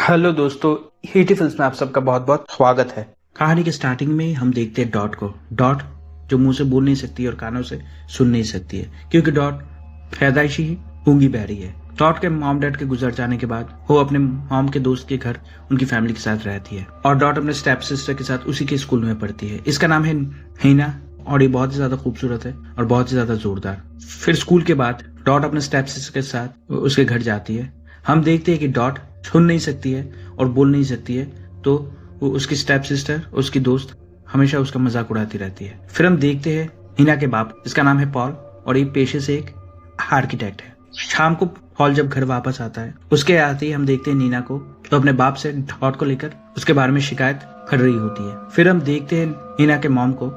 Hello दोस्तों, हीटी films में आप सबका बहुत बहुत स्वागत है। कहानी के स्टार्टिंग में हम देखते हैं डॉट को। डॉट जो मुंह से बोल नहीं सकती और कानों से सुन नहीं सकती है, क्योंकि डॉट पैदाइशी ही गूंगी बहरी है। डॉट के मॉम डैड के गुजर जाने के बाद वो अपने मॉम के दोस्त के घर उनकी फैमिली के साथ रहती है और डॉट अपने स्टेप सिस्टर के साथ उसी के स्कूल में पढ़ती है। इसका नाम है हीना और ये बहुत ही ज्यादा खूबसूरत है और बहुत ही ज्यादा जोरदार। फिर स्कूल के बाद डॉट अपने स्टेप सिस्टर के साथ उसके घर जाती है। हम देखते हैं कि डॉट सुन नहीं सकती है और बोल नहीं सकती है, तो वो उसकी स्टेप सिस्टर, उसकी दोस्त हमेशा उसका मजाक उड़ाती रहती है। फिर हम देखते हैं हीना के बाप, इसका नाम है पॉल और ये पेशे से एक आर्किटेक्ट है। शाम को पॉल जब घर वापस आता है, उसके आते ही हम देखते हैं नीना को, तो अपने बाप से डॉट को लेकर उसके बारे में शिकायत कर रही होती है। फिर हम देखते हैं नीना के मॉम को,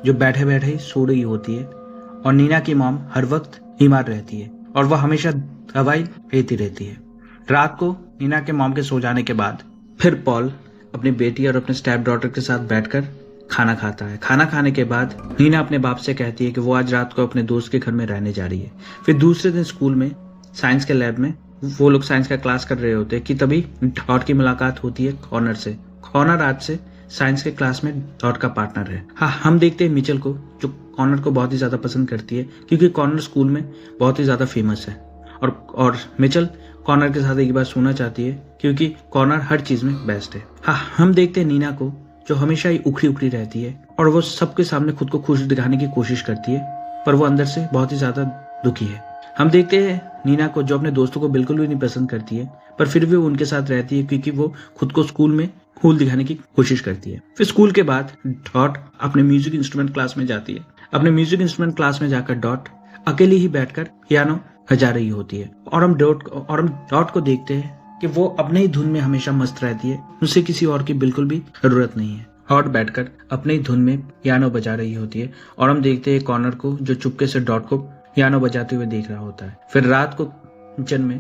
जो बैठे बैठे ही सो रही होती है और नीना की मॉम हर वक्त बीमार रहती है और वह हमेशा दवाई लेती रहती है। रात को नीना के मॉम के सो जाने के बाद फिर पॉल अपनी बेटी और अपने स्टेप डॉटर के साथ बैठकर खाना खाता है। खाना खाने के बाद नीना अपने बाप से कहती है कि वो आज रात को अपने दोस्त के घर में रहने जा रही है। फिर दूसरे दिन स्कूल में साइंस के लैब में वो लोग साइंस का क्लास कर रहे होते हैं कि तभी डॉट की मुलाकात होती है कॉर्नर से। कॉर्नर आज से साइंस के क्लास में डॉट का पार्टनर है। हाँ, हम देखते हैं मिचेल को, जो कॉर्नर को बहुत ही ज्यादा पसंद करती है, क्योंकि कॉर्नर स्कूल में बहुत ही ज्यादा फेमस है और मिचेल कॉर्नर के साथ एक बार सोना चाहती है, क्योंकि कॉर्नर हर चीज में बेस्ट है। हाँ, हम देखते हैं नीना को, जो हमेशा ही उखड़ी उखड़ी रहती है और वो सबके सामने खुद को खुश दिखाने की कोशिश करती है, पर वो अंदर से बहुत ही ज्यादा दुखी है। हम देखते हैं नीना को, जो अपने दोस्तों को बिल्कुल भी नहीं पसंद करती है, पर फिर भी उनके साथ रहती है, क्योंकि वो खुद को स्कूल में कूल दिखाने की कोशिश करती है। फिर स्कूल के बाद डॉट अपने म्यूजिक इंस्ट्रूमेंट क्लास में जाती है। अपने म्यूजिक इंस्ट्रूमेंट क्लास में जाकर डॉट अकेली ही बैठकर पियानो बजा रही होती है और हम डॉट को देखते हैं कि वो अपने ही धुन में हमेशा मस्त रहती है, उसे किसी और की बिल्कुल भी जरूरत नहीं है। डॉट बैठकर अपने ही धुन में पियानो बजा रही होती है और हम देखते हैं कॉर्नर को, जो चुपके से डॉट को पियानो बजाते हुए देख रहा होता है। फिर रात को किचन में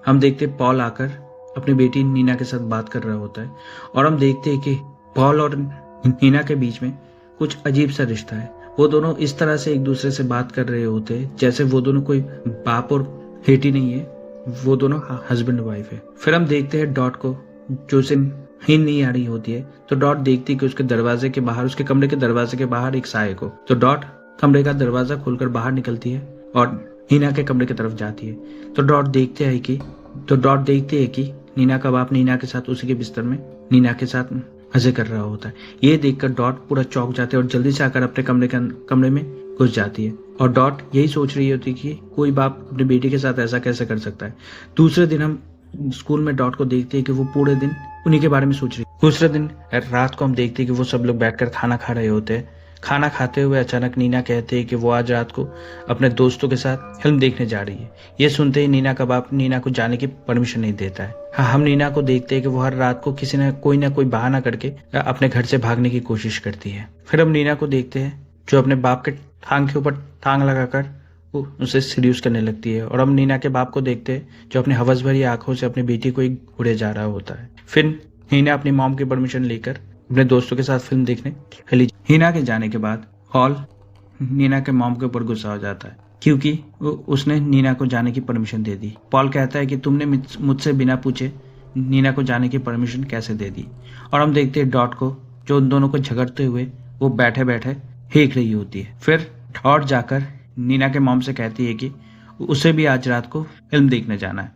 हम देखते हैं पॉल आकर अपनी बेटी नीना के साथ बात कर रहा होता है और हम देखते हैं कि पॉल और नीना के बीच में कुछ अजीब सा रिश्ता है। वो दोनों इस तरह से एक दूसरे से बात कर रहे होते हैं जैसे वो दोनों कोई बाप और बेटी नहीं है, वो दोनों हस्बैंड वाइफ है। फिर हम देखते हैं डॉट को, जो उसे नींद नहीं आ रही होती है, तो डॉट देखती है कि उसके दरवाजे के बाहर, उसके कमरे के दरवाजे के बाहर एक साए को। तो डॉट कमरे का दरवाजा खोलकर बाहर निकलती है और नीना के कमरे की तरफ जाती है। तो डॉट देखते हैं कि नीना का बाप नीना के साथ उसी के बिस्तर में नीना के साथ मजे कर रहा होता है। ये देखकर डॉट पूरा चौंक जाते हैं और जल्दी से आकर अपने कमरे में घुस जाती है और डॉट यही सोच रही होती है कि कोई बाप अपनी बेटी के साथ ऐसा कैसे कर सकता है। दूसरे दिन हम स्कूल में डॉट को देखते हैं कि वो पूरे दिन उन्हीं के बारे में सोच रही है। दूसरे दिन रात को हम देखते हैं कि वो सब लोग बैठकर खाना खा रहे होते हैं। खाना खाते हुए अचानक नीना कहते हैं कि वो आज रात को अपने दोस्तों के साथ फिल्म देखने जा रही है। ये सुनते ही नीना का बाप नीना को जाने की परमिशन नहीं देता है। हाँ, हम नीना को देखते हैं कि वो हर रात को किसी न कोई बहाना करके अपने घर से भागने की कोशिश करती है। फिर हम नीना को देखते हैं, जो अपने बाप के टांग के ऊपर टांग लगाकर वो उसे सीड्यूस करने लगती है और हम नीना के बाप को देखते हैं, जो अपने हवस भरी आंखों से अपनी बेटी को ही घूरे जा रहा होता है। फिर नीना अपनी मॉम की परमिशन लेकर अपने दोस्तों के साथ फिल्म देखने चली। हीना के जाने के बाद पॉल नीना के मॉम के ऊपर गुस्सा हो जाता है, क्योंकि उसने नीना को जाने की परमिशन दे दी। पॉल कहता है कि तुमने मुझसे बिना पूछे नीना को जाने की परमिशन कैसे दे दी। और हम देखते हैं डॉट को, जो उन दोनों को झगड़ते हुए वो बैठे बैठे देख रही होती है। फिर डॉट जाकर नीना के मॉम से कहती है कि उसे भी आज रात को फिल्म देखने जाना है।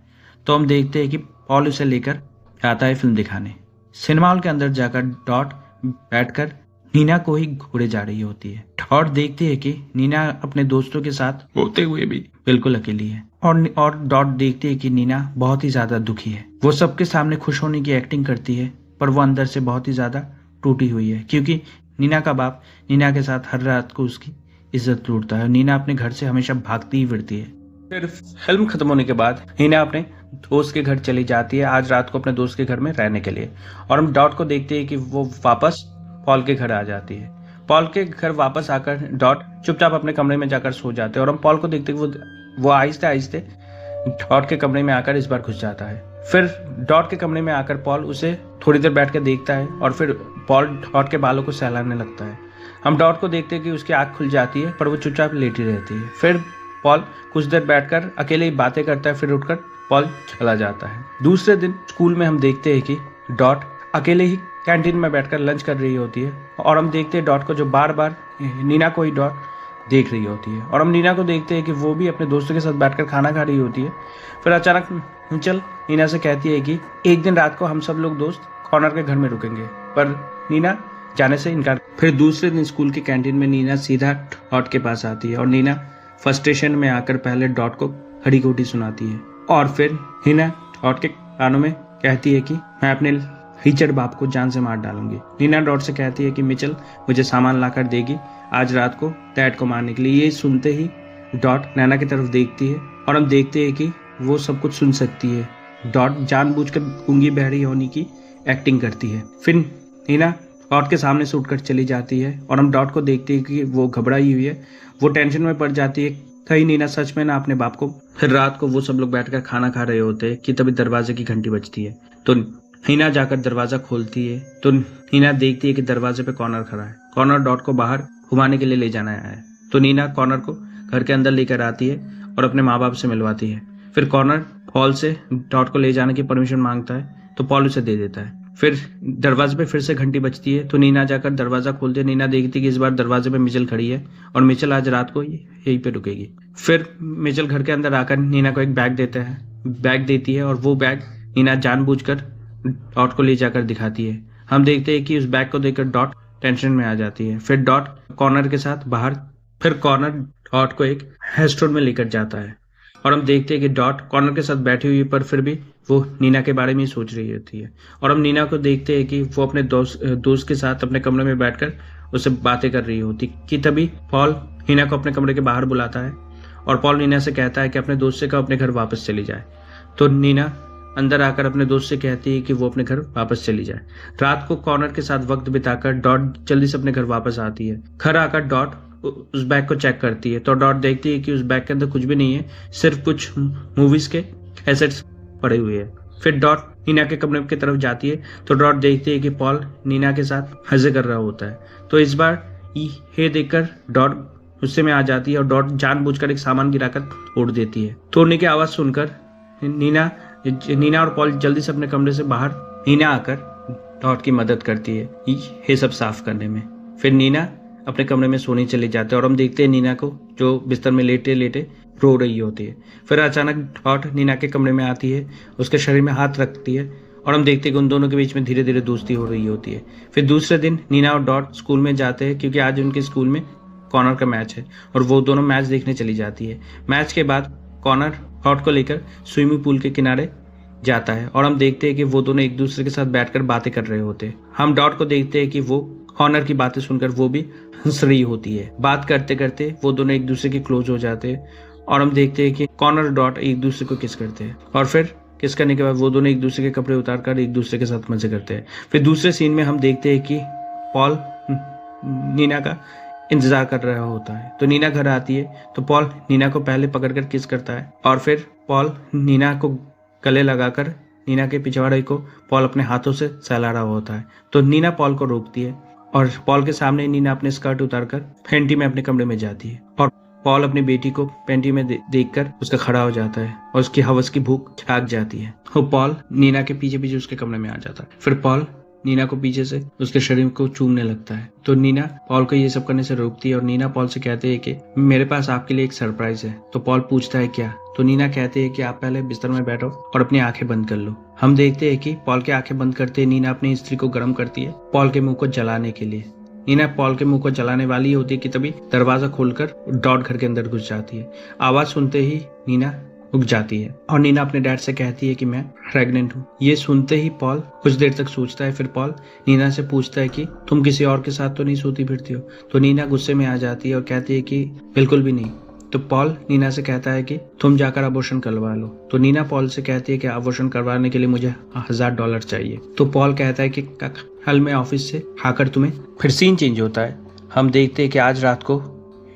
तो हम देखते हैं कि पॉल उसे लेकर आता है फिल्म दिखाने। सिनेमा हॉल के अंदर जाकर डॉट बैठकर नीना को ही घूरे जा रही होती है। डॉट देखती है कि नीना अपने दोस्तों के साथ होते हुए भी बिल्कुल अकेली है और डॉट देखती है कि नीना बहुत ही ज्यादा दुखी है। वो सबके सामने खुश होने की एक्टिंग करती है, पर वो अंदर से बहुत ही ज्यादा टूटी हुई है, क्योंकि नीना का बाप नीना के साथ हर रात को उसकी इज्जत लूटता है। नीना अपने घर से हमेशा भागती ही फिरती है। फिर फिल्म खत्म होने के बाद नीना अपने दोस्त के घर चली जाती है, आज रात को अपने दोस्त के घर में रहने के लिए। और हम डॉट को देखते हैं कि वो वापस पॉल के घर आ जाती है। पॉल के घर वापस आकर डॉट चुपचाप अपने कमरे में जाकर सो जाते हैं और हम पॉल को देखते हैं कि वो आहिस्ते आहिस्ते डॉट के कमरे में आकर इस बार घुस जाता है। फिर डॉट के कमरे में आकर पॉल उसे थोड़ी देर बैठ के देखता है और फिर पॉल डॉट के बालों को सहलाने लगता है। हम डॉट को देखते हैं कि उसकी आंख खुल जाती है, पर वो चुपचाप लेटी रहती है। फिर पॉल कुछ देर बैठकर अकेले ही बातें करता है, फिर उठकर पॉल चला जाता है। दूसरे दिन स्कूल में हम देखते हैं कि डॉट अकेले ही कैंटीन में बैठकर लंच कर रही होती है और हम देखते हैं डॉट को जो बार बार नीना को ही डॉट देख रही होती है और हम नीना को देखते हैं कि वो भी अपने दोस्तों के साथ बैठकर खाना खा रही होती है। फिर अचानक मिचेल नीना से कहती है कि एक दिन रात को हम सब लोग दोस्त कॉर्नर के घर में रुकेंगे, पर नीना जाने से इनकार। फिर दूसरे दिन स्कूल की कैंटीन में नीना सीधा डॉट के पास आती है और नीना फ्रस्ट्रेशन में आकर पहले डॉट को खड़ी खोटी सुनाती है और फिर नीना डॉट के कानों में कहती है कि मैं अपने हीचड़ बाप को जान से मार डालूंगी। नीना डॉट से कहती है कि मिचेल मुझे सामान लाकर देगी आज रात को डैड को मारने के लिए। ये सुनते ही डॉट नैना की तरफ देखती है और हम देखते हैं कि वो सब कुछ सुन सकती है। डॉट जानबूझकर गूंगी बहरी होने की एक्टिंग करती है। फिर नीना डॉट के सामने से उठकर चली जाती है और हम डॉट को देखते हैं कि वो घबराई हुई है, वो टेंशन में पड़ जाती है कहीं नीना सच में ना अपने बाप को। फिर रात को वो सब लोग बैठकर खाना खा रहे होते हैं कि तभी दरवाजे की घंटी बजती है तो नीना जाकर दरवाजा खोलती है तो नीना देखती है कि दरवाजे पे कॉर्नर खड़ा है। कॉर्नर डॉट को बाहर घुमाने के लिए ले जाना आया है तो नीना कॉर्नर को घर के अंदर लेकर आती है और अपने माँ बाप से मिलवाती है। फिर कॉर्नर पॉल से डॉट को ले जाने की परमिशन मांगता है तो पॉल उसे दे देता है। फिर दरवाजे पे फिर से घंटी बजती है तो नीना जाकर दरवाजा खोलती है। नीना देखती है कि इस बार दरवाजे पे मिचेल खड़ी है और मिचेल आज रात को यहीं पे रुकेगी। फिर मिचेल घर के अंदर आकर नीना को एक बैग देती है और वो बैग नीना जानबूझकर डॉट को ले जाकर दिखाती है। हम देखते हैं कि उस बैग को देखकर डॉट टेंशन में आ जाती है। फिर डॉट कॉर्नर के साथ बाहर फिर कॉर्नर डॉट को एक रेस्टोरेंट में लेकर जाता है और हम देखते हैं कि डॉट कॉर्नर के साथ बैठी हुई पर फिर भी वो नीना के बारे में ही सोच रही होती है और हम नीना को देखते हैं कि वो अपने दोस्त के साथ अपने कमरे में बैठकर उससे बातें कर रही होती कि तभी पॉल नीना को अपने कमरे के बाहर बुलाता है और पॉल नीना से कहता है कि अपने दोस्त से कहो अपने घर वापस चली जाए। तो नीना अंदर आकर अपने दोस्त से कहती है कि वो अपने घर वापस चली जाए। रात को कॉर्नर के साथ वक्त बिताकर डॉट जल्दी से अपने घर वापस आती है। घर आकर डॉट उस बैग को चेक करती है तो डॉट देखती है कि उस बैग के अंदर कुछ भी नहीं है, सिर्फ कुछ मूवीज के एसेट्स पड़े हुए हैं। फिर डॉट नीना के कमरे की तरफ जाती है तो डॉट देखती है कि पॉल नीना के साथ हंसे कर रहा होता है। तो इस बार ये देखकर डॉट गुस्से में आ जाती है और डॉट जानबूझकर एक सामान गिराकर तोड़ देती है। तोड़ने की आवाज सुनकर नीना और पॉल जल्दी से अपने कमरे से बाहर नीना आकर डॉट की मदद करती है ये सब साफ करने में। फिर नीना अपने कमरे में सोने चले जाते हैं और हम देखते हैं नीना को जो बिस्तर में लेटे लेटे रो रही होती है। फिर अचानक डॉट नीना के कमरे में आती है, उसके शरीर में हाथ रखती है और हम देखते हैं कि उन दोनों के बीच में धीरे धीरे दोस्ती हो रही होती है। फिर दूसरे दिन नीना और डॉट स्कूल में जाते हैं क्योंकि आज उनके स्कूल में कॉर्नर का मैच है और वो दोनों मैच देखने चली जाती है। मैच के बाद कॉर्नर डॉट को लेकर स्विमिंग पूल के किनारे जाता है और हम देखते हैं कि वो दोनों एक दूसरे के साथ बैठकर बातें कर रहे होते हैं। हम डॉट को देखते हैं कि वो कॉर्नर की बातें सुनकर वो भी हंस रही होती है। बात करते करते वो दोनों एक दूसरे के क्लोज हो जाते हैं और हम देखते हैं कि कॉर्नर और डॉट एक दूसरे को किस करते हैं और फिर किस करने के बाद वो दोनों एक दूसरे के कपड़े उतार कर एक दूसरे के साथ मजे करते हैं। फिर दूसरे सीन में हम देखते हैं कि पॉल नीना का इंतजार कर रहा होता है तो नीना घर आती है तो पॉल नीना को पहले पकड़कर किस करता है और फिर पॉल नीना को गले लगाकर नीना के पिछवाड़े को पॉल अपने हाथों से सहला रहा होता है। तो नीना पॉल को रोकती है और पॉल के सामने नीना अपने स्कर्ट उतारकर पेंटी में अपने कमरे में जाती है और पॉल अपनी बेटी को पेंटी में देखकर उसका खड़ा हो जाता है और उसकी हवस की भूख जाग जाती है। वो पॉल नीना के पीछे पीछे उसके कमरे में आ जाता है। फिर पॉल नीना को पीछे से उसके शरीर को चूमने लगता है तो नीना पॉल को ये सब करने से रोकती है और नीना पॉल से कहते हैं कि मेरे पास आपके लिए एक सरप्राइज है। तो पॉल पूछता है क्या? तो नीना कहते हैं कि आप पहले बिस्तर में बैठो और अपनी आंखें बंद कर लो। हम देखते हैं कि पॉल की आंखें बंद करते नीना अपनी स्त्री को गर्म करती है पॉल के मुंह को जलाने के लिए। नीना पॉल के मुंह को जलाने वाली होती है कि तभी दरवाजा खोलकर डॉट घर के अंदर घुस जाती है। आवाज सुनते ही नीना रुक जाती है और नीना अपने डैड से कहती है कि मैं प्रेग्नेंट हूँ। ये सुनते ही पॉल कुछ देर तक सोचता है। फिर पॉल नीना से पूछता है कि तुम किसी और के साथ तो नहीं सोती फिरती हो? तो नीना गुस्से में आ जाती है और कहती है कि बिल्कुल भी नहीं। तो पॉल नीना से कहता है कि तुम जाकर अबॉर्शन करवा लो। तो नीना पॉल से कहती है कि अबॉर्शन करवाने के लिए मुझे $1000 चाहिए। तो पॉल कहता है कि कल मैं ऑफिस से आकर तुम्हें। फिर सीन चेंज होता है। हम देखते हैं कि आज रात को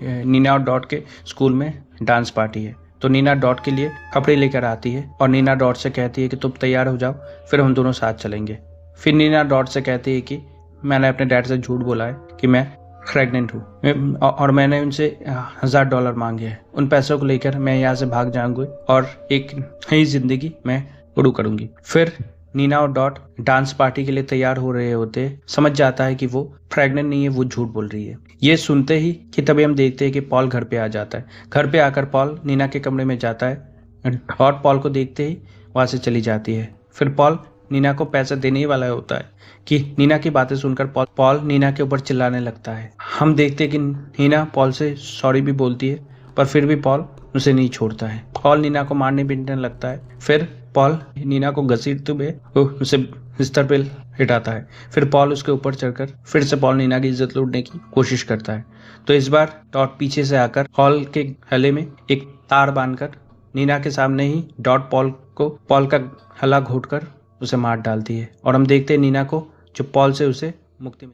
नीना और डॉट के स्कूल में डांस पार्टी है। तो नीना डॉट के लिए कपड़े लेकर आती है और नीना डॉट से कहती है कि तुम तैयार हो जाओ, फिर हम दोनों साथ चलेंगे। फिर नीना डॉट से कहती है कि मैंने अपने डैड से झूठ बोला है कि मैं प्रेग्नेंट हूँ और मैंने उनसे $1000 मांगे हैं। उन पैसों को लेकर मैं यहाँ से भाग जाऊंगी और एक नई जिंदगी मैं शुरू करूंगी। फिर नीना और डॉट डांस पार्टी के लिए तैयार हो रहे होते। समझ जाता है कि वो प्रेग्नेंट नहीं है, वो झूठ बोल रही है। ये सुनते ही कि तभी हम देखते हैं कि पॉल घर पे आ जाता है। घर पे आकर पॉल नीना के कमरे में जाता है। डॉट पॉल को देखते ही वहां से चली जाती है। फिर पॉल नीना को पैसा देने ही वाला होता है कि नीना की बातें सुनकर पॉल नीना के ऊपर चिल्लाने लगता है। हम देखते हैं कि नीना पॉल से सॉरी भी बोलती है, पर फिर भी पॉल उसे नहीं छोड़ता है। पॉल नीना को मारने पीटने लगता है। फिर पॉल नीना को घसीटते हुए उसे बिस्तर पे हिटाता है। फिर पॉल उसके ऊपर चढ़कर फिर से पॉल नीना की इज्जत लूटने की कोशिश करता है। तो इस बार डॉट पीछे से आकर पॉल के गले में एक तार बांधकर नीना के सामने ही डॉट पॉल का गला घोंटकर उसे मार डालती है। और हम देखते हैं नीना को जो पॉल से उसे मुक्ति